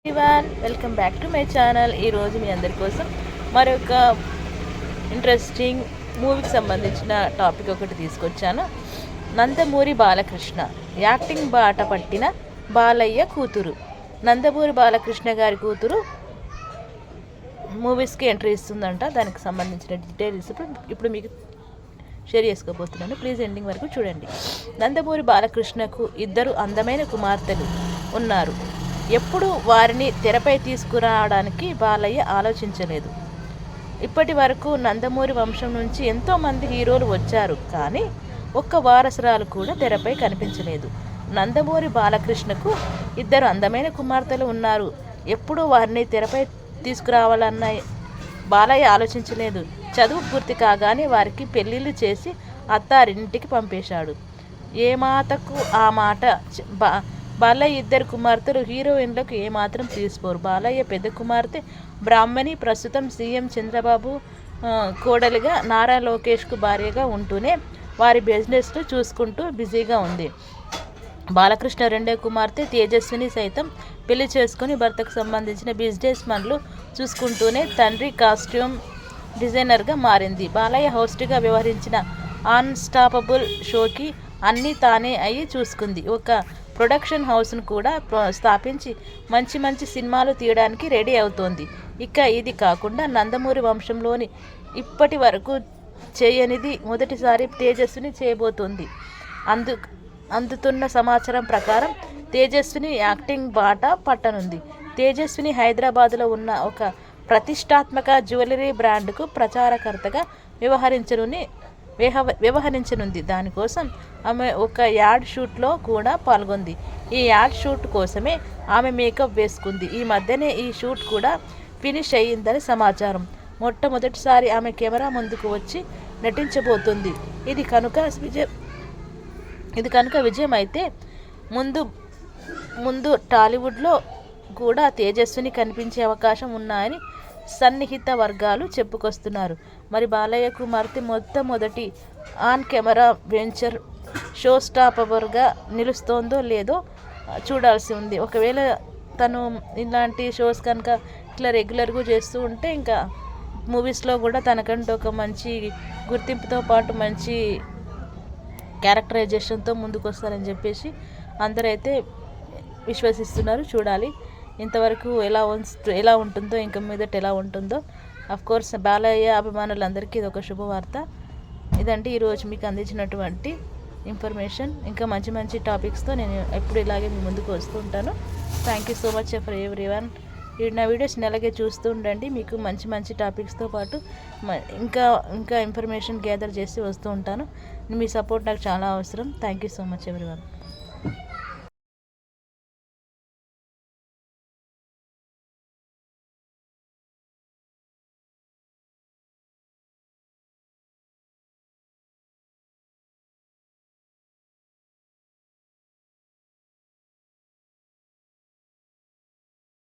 Welcome back to my channel. ఈరోజు మీ అందరి కోసం మరొక ఇంట్రెస్టింగ్ మూవీకి సంబంధించిన టాపిక్ ఒకటి తీసుకొచ్చాను. నందమూరి బాలకృష్ణ యాక్టింగ్ బాట పట్టిన బాలయ్య కూతురు. నందమూరి బాలకృష్ణ గారి కూతురు మూవీస్కి ఎంట్రీ ఇస్తుందంట. దానికి సంబంధించిన డీటెయిల్స్ ఇప్పుడు మీకు షేర్ చేసుకోబోతున్నాను. ప్లీజ్ ఎండింగ్ వరకు చూడండి. నందమూరి బాలకృష్ణకు ఇద్దరు అందమైన కుమార్తెలు ఉన్నారు. ఎప్పుడు వారిని తెరపై తీసుకురావడానికి బాలయ్య ఆలోచించలేదు. ఇప్పటి వరకు నందమూరి వంశం నుంచి ఎంతోమంది హీరోలు వచ్చారు, కానీ ఒక్క వారసురాలు కూడా తెరపై కనిపించలేదు. నందమూరి బాలకృష్ణకు ఇద్దరు అందమైన కుమార్తెలు ఉన్నారు. ఎప్పుడు వారిని తెరపై తీసుకురావాలన్న బాలయ్య ఆలోచించలేదు. చదువు పూర్తి కాగానే వారికి పెళ్ళిళ్ళు చేసి అత్తారింటికి పంపేశాడు. ఏ మాటకు ఆ మాట. బాలయ్య ఇద్దరు కుమార్తెలు హీరోయిన్లకు ఏమాత్రం తీసుకోరు. బాలయ్య పెద్ద కుమార్తె బ్రాహ్మణి ప్రస్తుతం సీఎం చంద్రబాబు కోడలిగా నారా లోకేష్కు భార్యగా ఉంటూనే వారి బిజినెస్లు చూసుకుంటూ బిజీగా ఉంది. బాలకృష్ణ రెండో కుమార్తె తేజస్విని సైతం పెళ్లి చేసుకుని భర్తకు సంబంధించిన బిజినెస్ పనులు చూసుకుంటూనే తండ్రి కాస్ట్యూమ్ డిజైనర్గా మారింది. బాలయ్య హోస్ట్గా వ్యవహరించిన అన్స్టాపబుల్ షోకి అన్నీ తానే అయ్యి చూసుకుంది. ఒక ప్రొడక్షన్ హౌస్ను కూడా స్థాపించి మంచి మంచి సినిమాలు తీయడానికి రెడీ అవుతోంది. ఇక ఇది కాకుండా నందమూరి వంశంలోని ఇప్పటి వరకు చేయనిది మొదటిసారి తేజస్విని చేయబోతోంది. అందుతున్న సమాచారం ప్రకారం తేజస్విని యాక్టింగ్ బాట పట్టనుంది. తేజస్విని హైదరాబాద్లో ఉన్న ఒక ప్రతిష్టాత్మక జ్యువెలరీ బ్రాండ్కు ప్రచారకర్తగా వ్యవహరించనుంది. దానికోసం ఆమె ఒక యాడ్ షూట్లో కూడా పాల్గొంది. ఈ యాడ్ షూట్ కోసమే ఆమె మేకప్ వేసుకుంది. ఈ మధ్యనే ఈ షూట్ కూడా ఫినిష్ అయ్యిందని సమాచారం. మొట్టమొదటిసారి ఆమె కెమెరా ముందుకు వచ్చి నటించబోతుంది. ఇది కనుక విజయం అయితే ముందు టాలీవుడ్లో కూడా తేజస్విని కనిపించే అవకాశం ఉన్నాయని సన్నిహిత వర్గాలు చెప్పుకొస్తున్నారు. మరి బాలయ్య కుమార్తె మొట్టమొదటి ఆన్ కెమెరా వెంచర్ షో స్టాపర్గా నిలుస్తోందో లేదో చూడాల్సి ఉంది. ఒకవేళ తను ఇలాంటి షోస్ కనుక ఇట్లా రెగ్యులర్గా చేస్తూ ఉంటే ఇంకా మూవీస్లో కూడా తనకంటూ ఒక మంచి గుర్తింపుతో పాటు మంచి క్యారెక్టరైజేషన్తో ముందుకు వస్తారని చెప్పేసి అందరైతే విశ్వసిస్తున్నారు. చూడాలి ఇంతవరకు ఎలా ఉంటుందో, ఇంకా మీదట ఎలా ఉంటుందో. కోర్స్ బాలయ్య అభిమానులందరికీ ఇది ఒక శుభవార్త. ఇదంటే ఈరోజు మీకు అందించినటువంటి ఇన్ఫర్మేషన్. ఇంకా మంచి మంచి టాపిక్స్తో నేను ఎప్పుడు ఇలాగే మీ ముందుకు వస్తూ ఉంటాను. Thank you so much for everyone. నా వీడియోస్ని అలాగే చూస్తూ ఉండండి. మీకు మంచి మంచి టాపిక్స్తో పాటు ఇంకా ఇన్ఫర్మేషన్ గ్యాదర్ చేసి వస్తూ ఉంటాను. మీ సపోర్ట్ నాకు చాలా అవసరం. Thank you so much everyone.